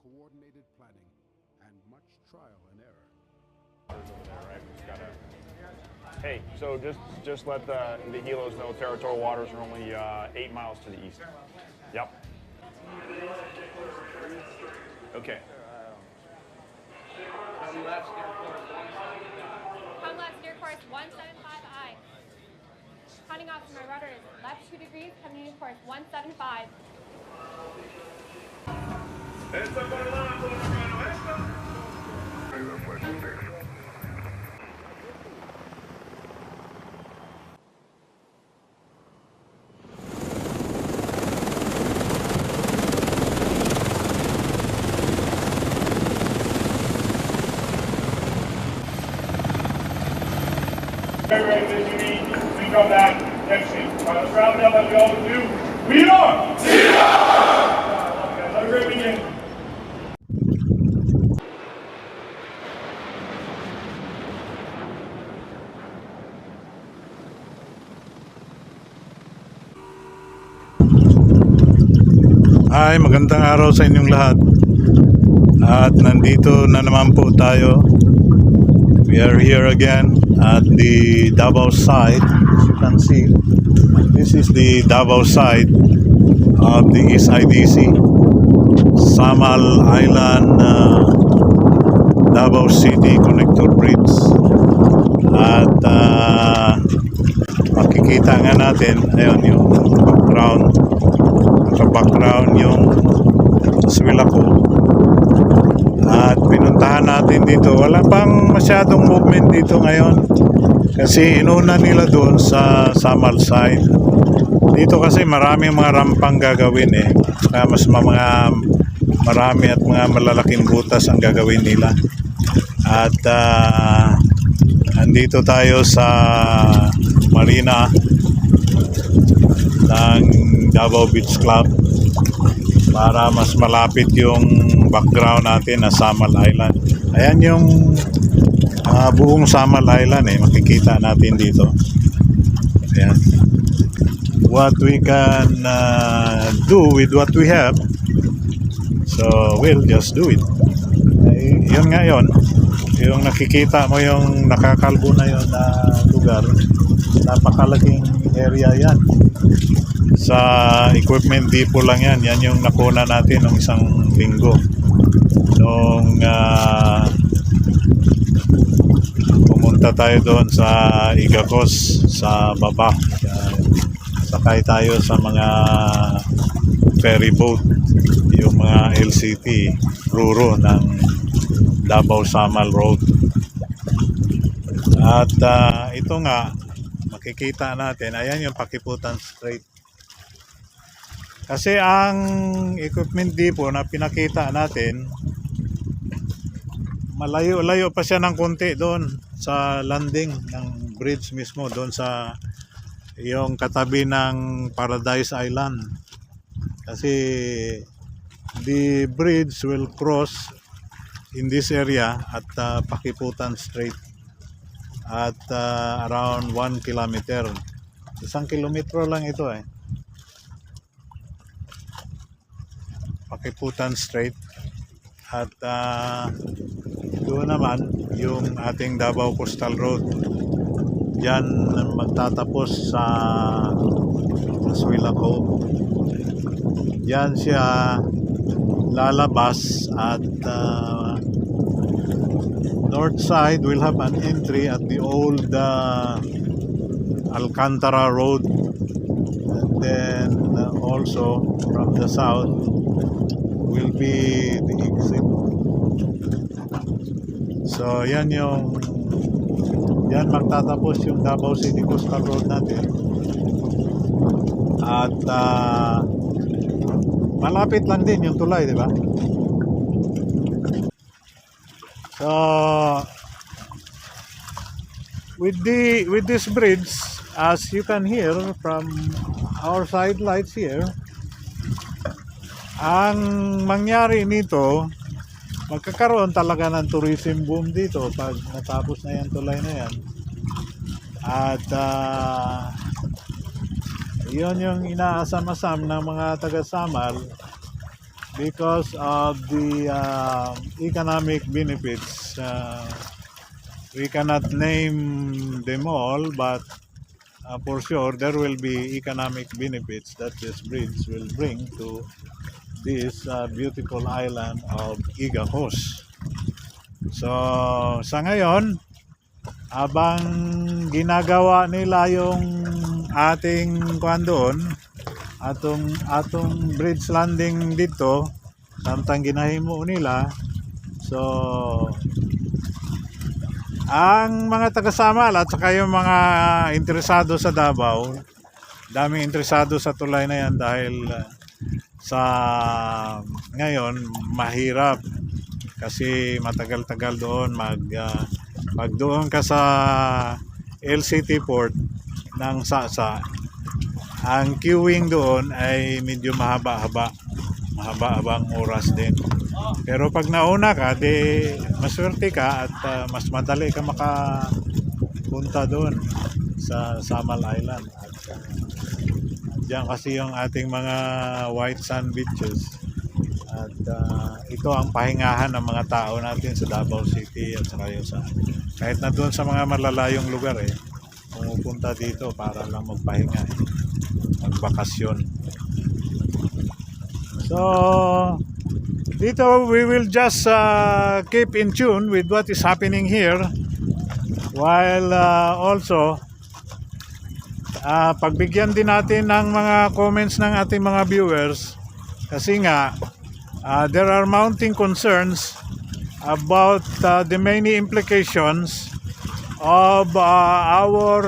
coordinated planning, and much trial and error. Hey, so just let the helos know territorial waters are only 8 miles to the east. Yep. Okay. Come left, steer course 175I. Counting off to my rudder is left 2 degrees, coming in course 175. Very busy meeting. We come back next week. All right, let's wrap it up like we always do. We are! Have a great weekend. Hi, magandang araw sa inyong lahat. At nandito na naman po tayo. We are here again at the Davao side. As you can see, this is the Davao side of the East IDC, Samal Island, Davao City Connector Bridge. At makikita nga natin, ayun yung background, naka-background yung swila ko. At pinuntahan natin dito. Wala pang masyadong movement dito ngayon kasi inuna nila doon sa Samal side. Dito kasi marami mga rampang gagawin kaya mas marami at mga malalaking butas ang gagawin nila. At andito tayo sa marina ng Davao Beach Club para mas malapit yung background natin na Samal Island. Ayan yung buong Samal Island makikita natin dito. Ayan. What we can do with what we have, so we'll just do it. Yun nga yun, yung nakikita mo yung nakakalbo na yun na lugar, napakalaking area yan. Sa equipment depot lang yan. Yan yung nakuna natin ng isang linggo nung pumunta tayo doon sa Igakos sa baba. Sakay tayo sa mga ferry boat, yung mga LCT Ruro ng Davao Samal Road. At ito nga makikita natin, ayan yung Pakiputan Strait. Kasi ang equipment depot na pinakita natin, malayo-layo pa siya ng konti doon sa landing ng bridge mismo, doon sa yung katabi ng Paradise Island. Kasi the bridge will cross in this area at Pakiputan Strait at around 1 kilometer. 1 kilometro lang ito Pakiputan Strait. At doon naman yung ating Davao Coastal Road, diyan magtatapos sa Suila Cove. Diyan siya lalabas at north side will have an entry at the old Alcantara Road, and then also from the south will be the exit. So yan magtatapos yung Davao City Coastal Road natin. At malapit lang din yung tulay, di ba? So with this bridge, as you can hear from our side lights here, ang mangyari nito, magkakaroon talaga ng tourism boom dito pag natapos na yan tulay na yan. At yun yung inaasam-asam ng mga taga-Samal because of the economic benefits. We cannot name them all, but for sure there will be economic benefits that this bridge will bring to this beautiful island of Igahos. So sa ngayon, habang ginagawa nila yung ating kuan doon, atong bridge landing dito, samtang ginahimo nila. So ang mga taga-Samal at saka yung mga interesado sa Davao, daming interesado sa tulay na yan dahil sa ngayon mahirap kasi matagal-tagal doon pag doon ka sa LCT port ng Sasa, ang queuing doon ay medyo mahaba-habang oras din. Pero pag nauna ka, di maswerte ka at mas madali ka makapunta doon sa Samal Island. At diyan kasi yung ating mga white sand beaches. At ito ang pahingahan ng mga tao natin sa Davao City at saka yung kahit na doon sa mga malalayong lugar pumupunta dito para lang magpahinga, magbakasyon. So dito we will just keep in tune with what is happening here while also pagbigyan din natin ng mga comments ng ating mga viewers kasi nga there are mounting concerns about the many implications of our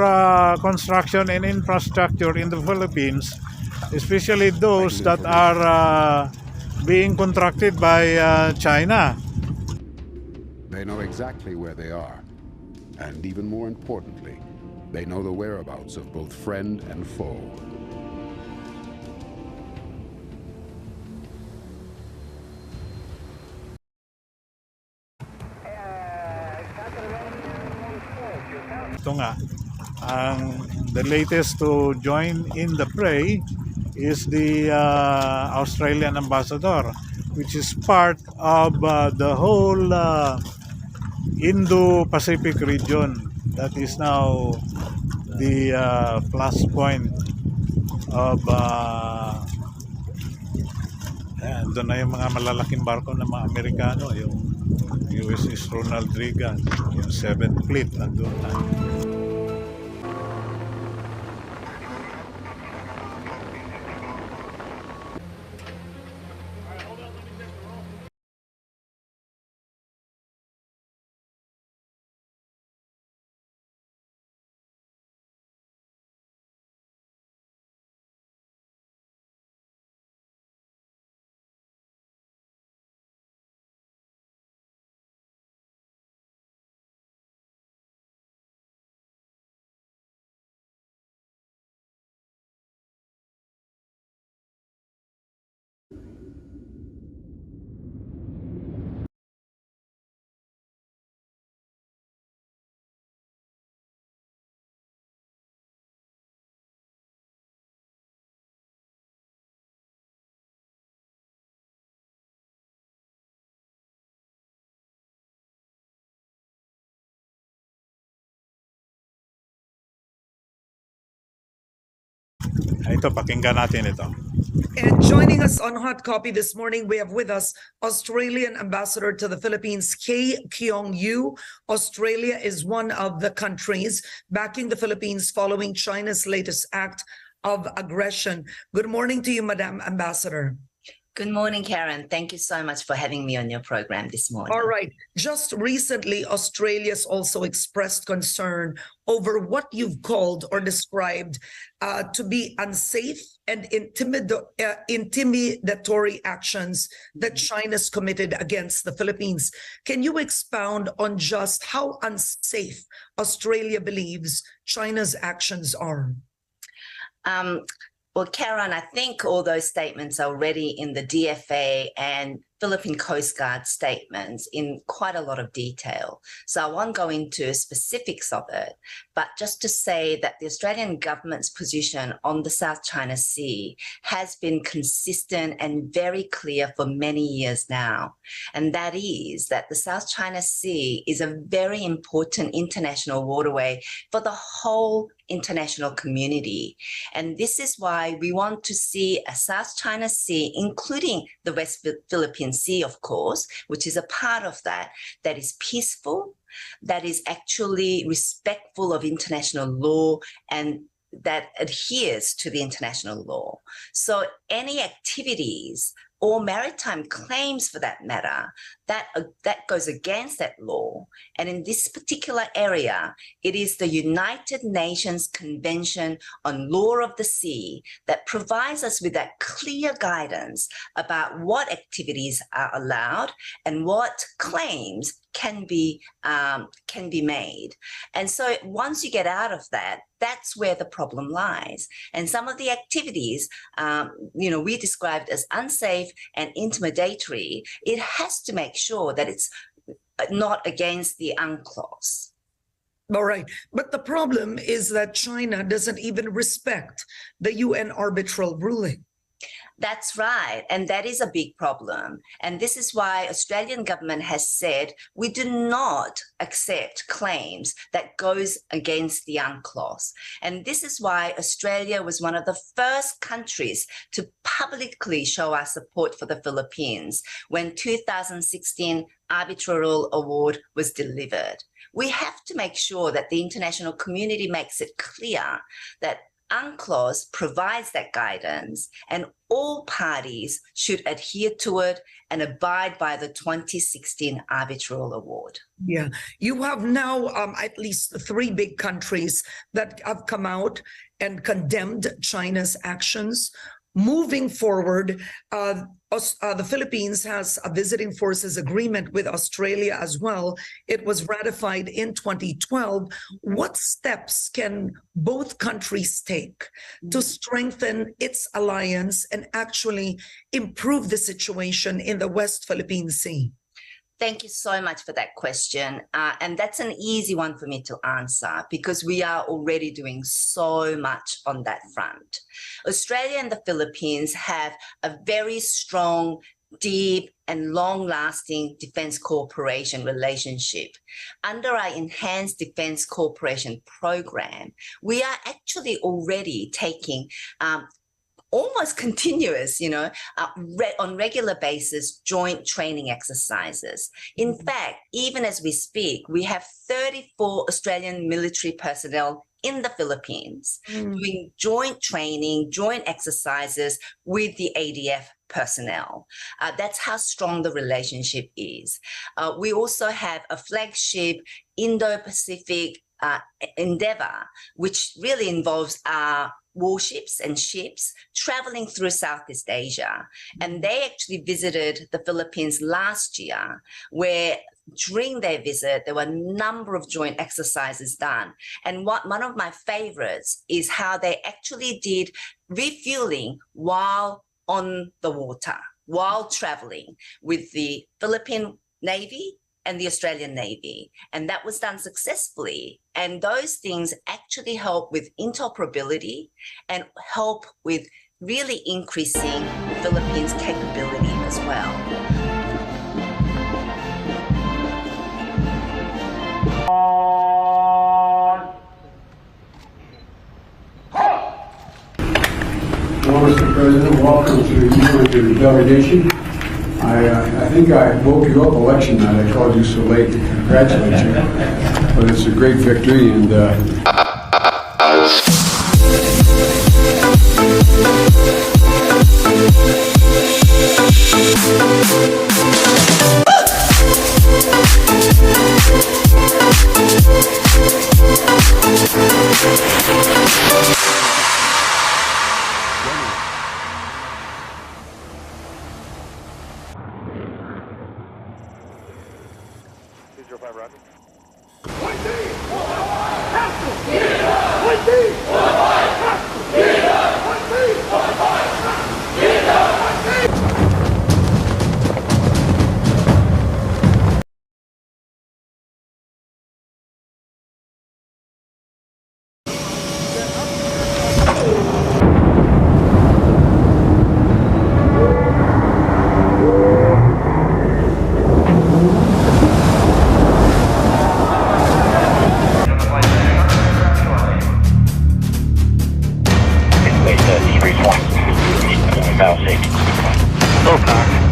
construction and infrastructure in the Philippines, especially those that are being contracted by China. They know exactly where they are, and even more importantly, they know the whereabouts of both friend and foe. Ito nga, the latest to join in the fray is the Australian ambassador, which is part of the whole Indo-Pacific region. That is now the plus point of doon na yung mga malalaking barko ng mga Amerikano, yung USS Ronald Reagan, yung 7th Fleet nandun na. Ito, pakinggan natin ito. And joining us on Hot Copy this morning, we have with us Australian Ambassador to the Philippines, Kay Keong Yu. Australia is one of the countries backing the Philippines following China's latest act of aggression. Good morning to you, Madam Ambassador. Good morning, Karen. Thank you so much for having me on your program this morning. All right. Just recently, Australia's also expressed concern over what you've called or described to be unsafe and intimidatory actions that China's committed against the Philippines. Can you expound on just how unsafe Australia believes China's actions are? Well, Karen, I think all those statements are already in the DFA and Philippine Coast Guard statements in quite a lot of detail. So I won't go into specifics of it, but just to say that the Australian government's position on the South China Sea has been consistent and very clear for many years now. And that is that the South China Sea is a very important international waterway for the whole international community. And this is why we want to see a South China Sea, including the West Philippine Sea, of course, which is a part of that, that is peaceful, that is actually respectful of international law, and that adheres to the international law. So any activities or maritime claims, for that matter, that goes against that law. And in this particular area, it is the United Nations Convention on Law of the Sea that provides us with that clear guidance about what activities are allowed and what claims can be made. And so once you get out of that, that's where the problem lies. And some of the activities, we described as unsafe and intimidatory. It has to make sure that it's not against the UNCLOS. All right. But the problem is that China doesn't even respect the UN arbitral ruling. That's right. And that is a big problem. And this is why Australian government has said we do not accept claims that goes against the UNCLOS. And this is why Australia was one of the first countries to publicly show our support for the Philippines when 2016 arbitral award was delivered. We have to make sure that the international community makes it clear that UNCLOS provides that guidance and all parties should adhere to it and abide by the 2016 arbitral award. Yeah, you have now at least 3 big countries that have come out and condemned China's actions. Moving forward, the Philippines has a visiting forces agreement with Australia as well. It was ratified in 2012. What steps can both countries take to strengthen its alliance and actually improve the situation in the West Philippine Sea? Thank you so much for that question. And that's an easy one for me to answer because we are already doing so much on that front. Australia and the Philippines have a very strong, deep and long-lasting defense cooperation relationship. Under our Enhanced Defense Cooperation Program, we are actually already taking almost continuous, on regular basis, joint training exercises. In fact, even as we speak, we have 34 Australian military personnel in the Philippines doing joint training, joint exercises with the ADF personnel. That's how strong the relationship is. We also have a flagship Indo-Pacific endeavor, which really involves our warships and ships traveling through Southeast Asia. And they actually visited the Philippines last year, where during their visit, there were a number of joint exercises done. And one of my favorites is how they actually did refueling while on the water, while traveling with the Philippine Navy and the Australian Navy. And that was done successfully. And those things actually help with interoperability and help with really increasing the Philippines' capability as well. Well, Mr. President, welcome to you and your delegation. I think I woke you up election night. I called you so late to congratulate you. But it's a great victory, and Battle safety. Full power.